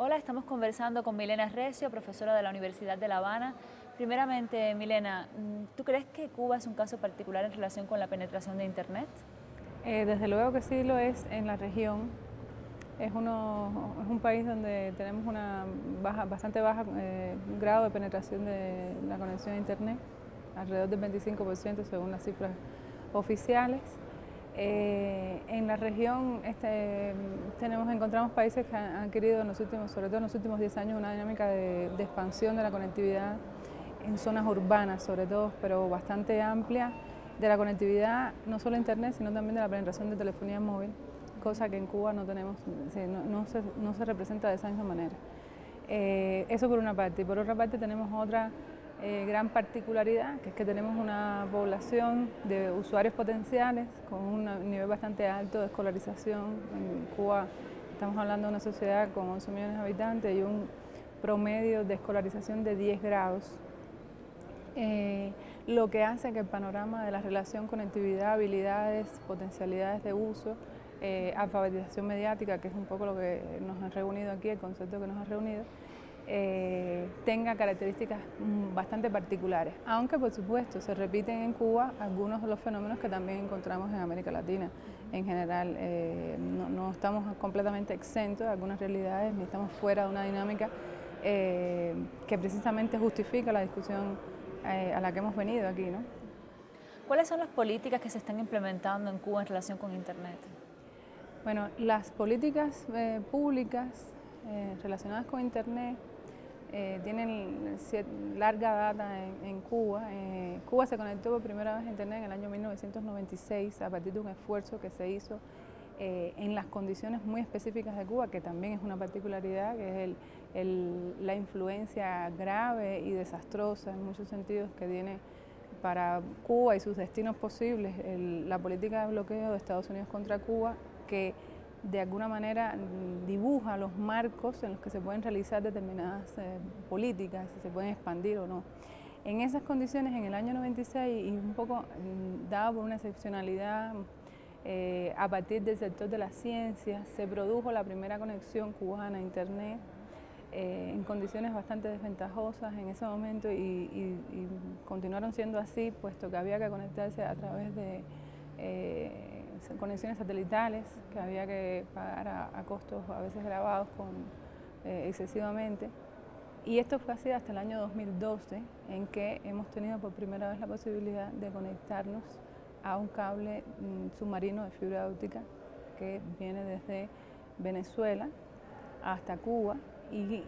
Hola, estamos conversando con Milena Recio, profesora de la Universidad de La Habana. Primeramente, Milena, ¿tú crees que Cuba es un caso particular en relación con la penetración de Internet? Desde luego que sí lo es en la región. Es un país donde tenemos bastante baja grado de penetración de la conexión a Internet, alrededor del 25% según las cifras oficiales. En la región encontramos países que han adquirido sobre todo en los últimos 10 años, una dinámica de expansión de la conectividad en zonas urbanas, sobre todo, pero bastante amplia, de la conectividad no solo a Internet, sino también de la penetración de telefonía móvil, cosa que en Cuba no tenemos, no se representa de esa misma manera. Eso por una parte, y por otra parte tenemos otra gran particularidad, que es que tenemos una población de usuarios potenciales con un nivel bastante alto de escolarización. En Cuba estamos hablando de una sociedad con 11 millones de habitantes y un promedio de escolarización de 10 grados. Lo que hace que el panorama de la relación conectividad, habilidades, potencialidades de uso, alfabetización mediática, que es un poco lo que nos ha reunido aquí, el concepto que nos ha reunido, tenga características bastante particulares, aunque por supuesto se repiten en Cuba algunos de los fenómenos que también encontramos en América Latina. En general, no estamos completamente exentos de algunas realidades, ni estamos fuera de una dinámica que precisamente justifica la discusión a la que hemos venido aquí, ¿no? ¿Cuáles son las políticas que se están implementando en Cuba en relación con Internet? Bueno, las políticas públicas relacionadas con Internet tienen larga data en Cuba. Cuba se conectó por primera vez a Internet en el año 1996 a partir de un esfuerzo que se hizo en las condiciones muy específicas de Cuba, que también es una particularidad, que es la influencia grave y desastrosa en muchos sentidos que tiene para Cuba y sus destinos posibles la política de bloqueo de Estados Unidos contra Cuba, que de alguna manera dibuja los marcos en los que se pueden realizar determinadas políticas, si se pueden expandir o no. En esas condiciones, en el año 96, y un poco dado por una excepcionalidad a partir del sector de las ciencias, se produjo la primera conexión cubana a Internet en condiciones bastante desventajosas en ese momento y continuaron siendo así, puesto que había que conectarse a través de conexiones satelitales que había que pagar a costos a veces grabados excesivamente. Y esto fue así hasta el año 2012, en que hemos tenido por primera vez la posibilidad de conectarnos a un cable submarino de fibra óptica que viene desde Venezuela hasta Cuba y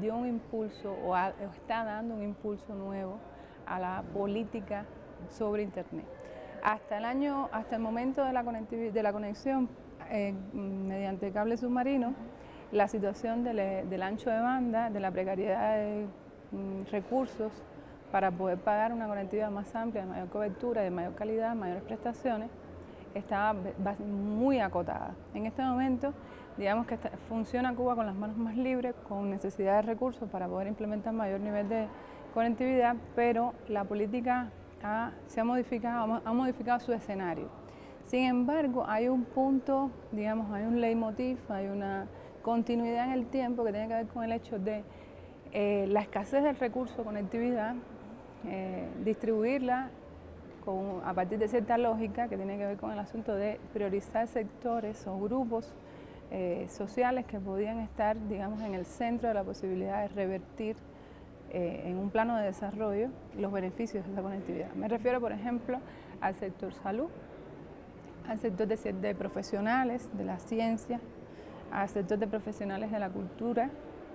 dio un impulso o está dando un impulso nuevo a la política sobre Internet. Hasta el momento de la conexión mediante cable submarino, la situación del ancho de banda, de la precariedad de recursos para poder pagar una conectividad más amplia, de mayor cobertura, de mayor calidad, mayores prestaciones, estaba muy acotada. En este momento, digamos que funciona Cuba con las manos más libres, con necesidad de recursos para poder implementar mayor nivel de conectividad, pero la política ha modificado su escenario. Sin embargo, hay un punto, digamos, hay un leitmotiv, hay una continuidad en el tiempo que tiene que ver con el hecho de la escasez del recurso conectividad, distribuirla a partir de cierta lógica que tiene que ver con el asunto de priorizar sectores o grupos sociales que podían estar, digamos, en el centro de la posibilidad de revertir en un plano de desarrollo los beneficios de esa conectividad. Me refiero, por ejemplo, al sector salud, al sector de profesionales de la ciencia, al sector de profesionales de la cultura,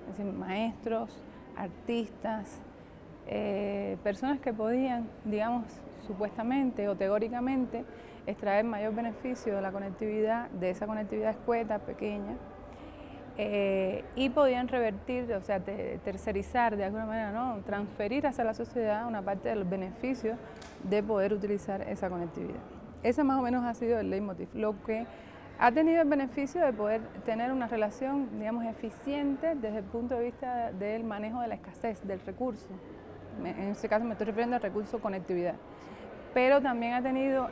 es decir, maestros, artistas, personas que podían, digamos, supuestamente o teóricamente extraer mayor beneficio de la conectividad, de esa conectividad escueta, pequeña, y podían revertir, o sea, tercerizar de alguna manera, ¿no? Transferir hacia la sociedad una parte de los beneficios de poder utilizar esa conectividad. Ese más o menos ha sido el leitmotiv, lo que ha tenido el beneficio de poder tener una relación, digamos, eficiente desde el punto de vista del manejo de la escasez del recurso. En este caso me estoy refiriendo al recurso conectividad. Pero también ha tenido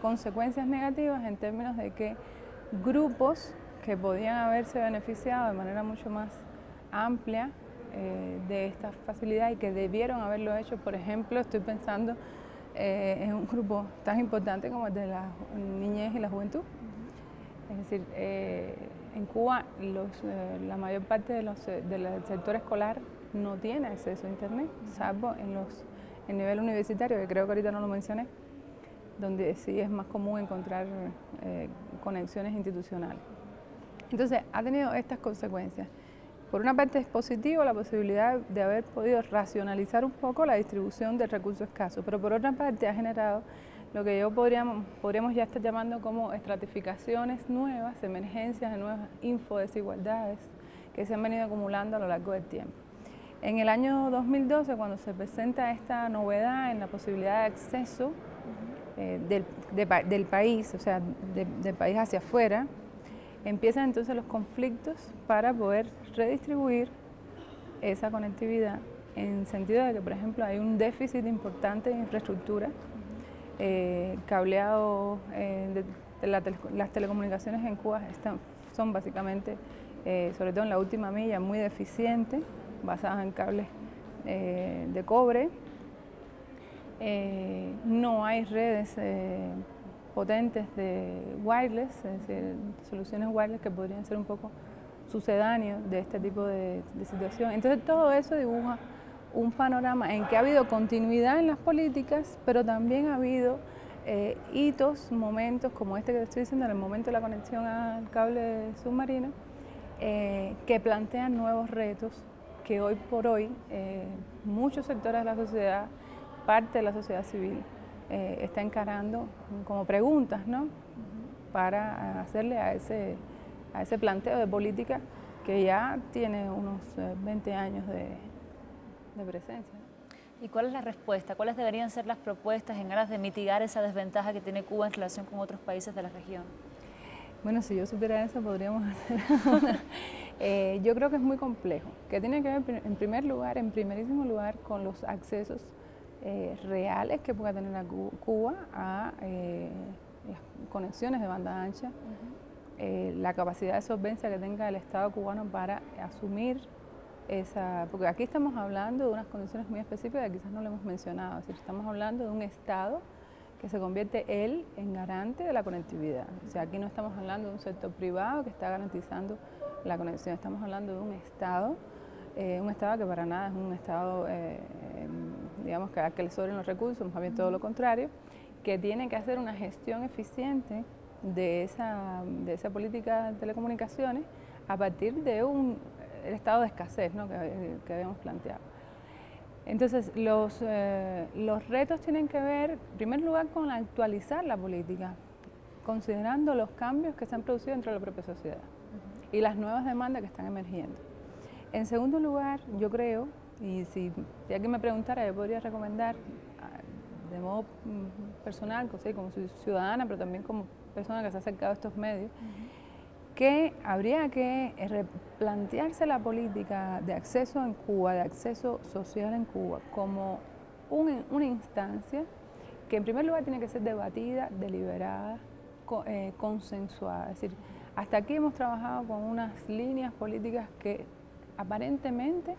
consecuencias negativas en términos de que grupos que podían haberse beneficiado de manera mucho más amplia de esta facilidad y que debieron haberlo hecho. Por ejemplo, estoy pensando en un grupo tan importante como el de la niñez y la juventud. Es decir, en Cuba la mayor parte del sector escolar no tiene acceso a Internet, salvo en el nivel universitario, que creo que ahorita no lo mencioné, donde sí es más común encontrar conexiones institucionales. Entonces, ha tenido estas consecuencias. Por una parte es positivo la posibilidad de haber podido racionalizar un poco la distribución del recurso escaso, pero por otra parte ha generado lo que podríamos ya estar llamando como estratificaciones nuevas, emergencias de nuevas infodesigualdades que se han venido acumulando a lo largo del tiempo. En el año 2012, cuando se presenta esta novedad en la posibilidad de acceso del país, o sea, del país hacia afuera, empiezan entonces los conflictos para poder redistribuir esa conectividad en sentido de que, por ejemplo, hay un déficit importante de infraestructura, cableado, las telecomunicaciones en Cuba son básicamente, sobre todo en la última milla, muy deficientes, basadas en cables de cobre. No hay redes potentes de wireless, es decir, soluciones wireless que podrían ser un poco sucedáneos de este tipo de situación. Entonces todo eso dibuja un panorama en que ha habido continuidad en las políticas, pero también ha habido hitos, momentos como este que te estoy diciendo, en el momento de la conexión al cable submarino, que plantean nuevos retos que hoy por hoy muchos sectores de la sociedad, parte de la sociedad civil, está encarando como preguntas, ¿no? Para hacerle a ese planteo de política que ya tiene unos 20 años de presencia. ¿Y cuál es la respuesta? ¿Cuáles deberían ser las propuestas en aras de mitigar esa desventaja que tiene Cuba en relación con otros países de la región? Bueno, si yo supiera eso, podríamos hacer yo creo que es muy complejo, que tiene que ver en primerísimo lugar, con los accesos reales que pueda tener Cuba a las conexiones de banda ancha, la capacidad de solvencia que tenga el Estado cubano para asumir porque aquí estamos hablando de unas condiciones muy específicas que quizás no lo hemos mencionado, es decir, estamos hablando de un Estado que se convierte él en garante de la conectividad. O sea, aquí no estamos hablando de un sector privado que está garantizando la conexión, estamos hablando de un Estado que para nada es un Estado, digamos, que le sobren los recursos, más bien todo lo contrario, que tiene que hacer una gestión eficiente de esa política de telecomunicaciones a partir de el estado de escasez, ¿no? que habíamos planteado. Entonces, los retos tienen que ver, en primer lugar, con actualizar la política, considerando los cambios que se han producido dentro de la propia sociedad y las nuevas demandas que están emergiendo. En segundo lugar, yo creo, y si alguien me preguntara, yo podría recomendar de modo personal, como ciudadana, pero también como persona que se ha acercado a estos medios, que habría que replantearse la política de acceso en Cuba, de acceso social en Cuba, como una instancia que en primer lugar tiene que ser debatida, deliberada, consensuada. Es decir, hasta aquí hemos trabajado con unas líneas políticas que aparentemente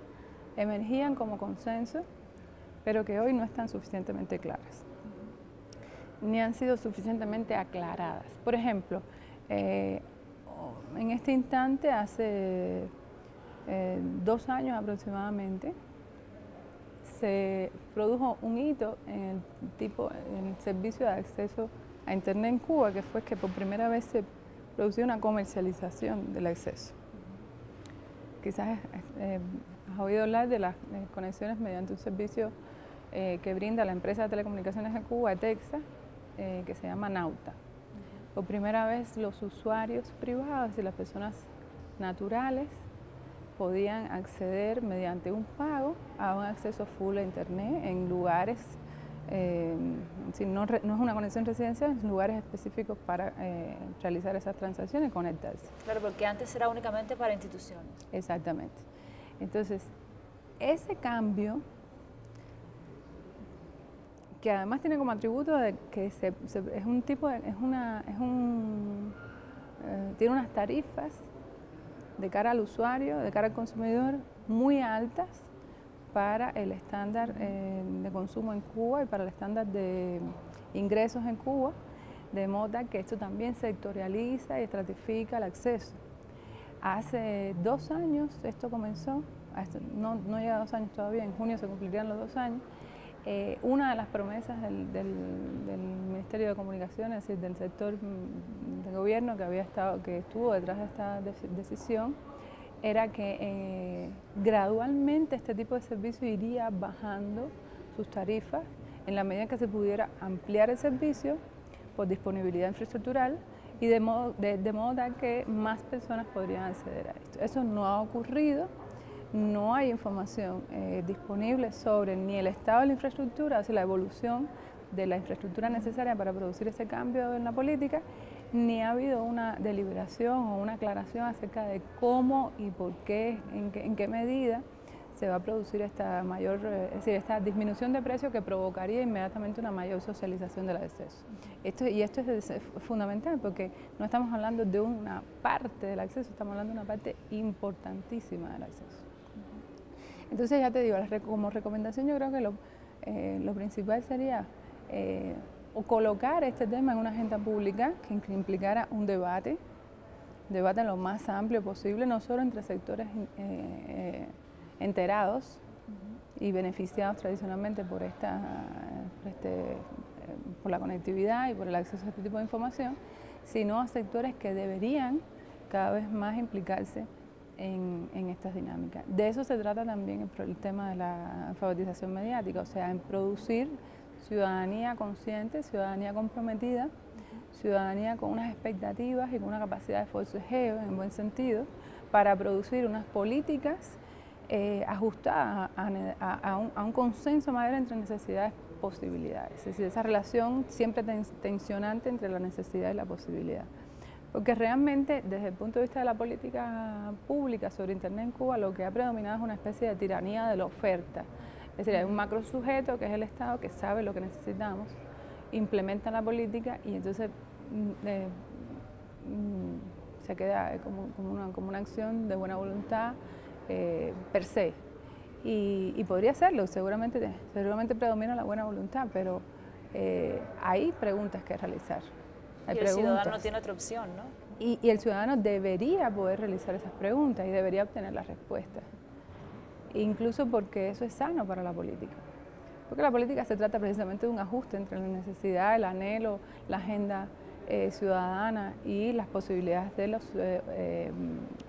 emergían como consenso, pero que hoy no están suficientemente claras, ni han sido suficientemente aclaradas. Por ejemplo, en este instante, hace 2 años aproximadamente, se produjo un hito en el servicio de acceso a Internet en Cuba, que fue que por primera vez se produjo una comercialización del acceso. Quizás has oído hablar de las conexiones mediante un servicio que brinda la empresa de telecomunicaciones de Cuba, ETEXA, que se llama Nauta. Por primera vez los usuarios privados y las personas naturales podían acceder mediante un pago a un acceso full a Internet en lugares, no es una conexión residencial, en lugares específicos para realizar esas transacciones y conectarse. Claro, porque antes era únicamente para instituciones. Exactamente. Entonces, ese cambio, que además tiene como atributo de que es tiene unas tarifas de cara al usuario, de cara al consumidor, muy altas para el estándar de consumo en Cuba y para el estándar de ingresos en Cuba, de modo que esto también sectorializa y estratifica el acceso. Hace 2 años esto comenzó, no llega a 2 años todavía, en junio se cumplirían los 2 años. Una de las promesas del Ministerio de Comunicaciones, es decir, del sector de gobierno que estuvo detrás de esta decisión, era que gradualmente este tipo de servicio iría bajando sus tarifas en la medida que se pudiera ampliar el servicio por disponibilidad infraestructural y de modo tal que más personas podrían acceder a esto. Eso no ha ocurrido. No hay información disponible sobre ni el estado de la infraestructura, o sea, la evolución de la infraestructura necesaria para producir ese cambio en la política, ni ha habido una deliberación o una aclaración acerca de cómo y por qué, en qué medida se va a producir esta es decir, esta disminución de precios que provocaría inmediatamente una mayor socialización del acceso. Esto es fundamental porque no estamos hablando de una parte del acceso, estamos hablando de una parte importantísima del acceso. Entonces ya te digo, como recomendación yo creo que lo principal sería o colocar este tema en una agenda pública que implicara un debate lo más amplio posible, no solo entre sectores enterados y beneficiados tradicionalmente por la conectividad y por el acceso a este tipo de información, sino a sectores que deberían cada vez más implicarse en estas dinámicas. De eso se trata también el tema de la alfabetización mediática, o sea, en producir ciudadanía consciente, ciudadanía comprometida, ciudadanía con unas expectativas y con una capacidad de forcejeo, en buen sentido, para producir unas políticas ajustadas a un consenso mayor entre necesidades y posibilidades. Es decir, esa relación siempre tensionante entre la necesidad y la posibilidad. Porque realmente, desde el punto de vista de la política pública sobre Internet en Cuba, lo que ha predominado es una especie de tiranía de la oferta. Es decir, hay un macro sujeto que es el Estado, que sabe lo que necesitamos, implementa la política y entonces se queda como una acción de buena voluntad per se. Y podría serlo, seguramente predomina la buena voluntad, pero hay preguntas que realizar. Y el ciudadano tiene otra opción, ¿no? Y el ciudadano debería poder realizar esas preguntas y debería obtener las respuestas. Incluso porque eso es sano para la política. Porque la política se trata precisamente de un ajuste entre la necesidad, el anhelo, la agenda ciudadana y las posibilidades de los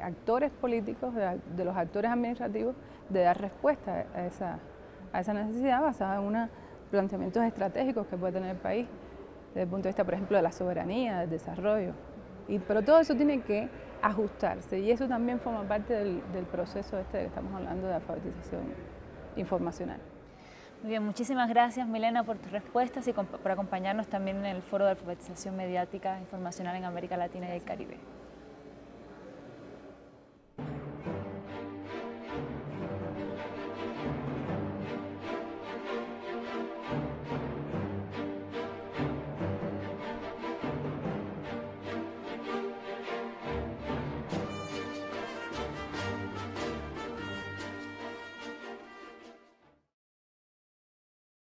actores políticos, de los actores administrativos, de dar respuesta a esa necesidad basada en unos planteamientos estratégicos que puede tener el país, desde el punto de vista, por ejemplo, de la soberanía, del desarrollo. Pero todo eso tiene que ajustarse y eso también forma parte del proceso de que estamos hablando de alfabetización informacional. Muy bien, muchísimas gracias Milena por tus respuestas y por acompañarnos también en el Foro de Alfabetización Mediática Informacional en América Latina y el Caribe.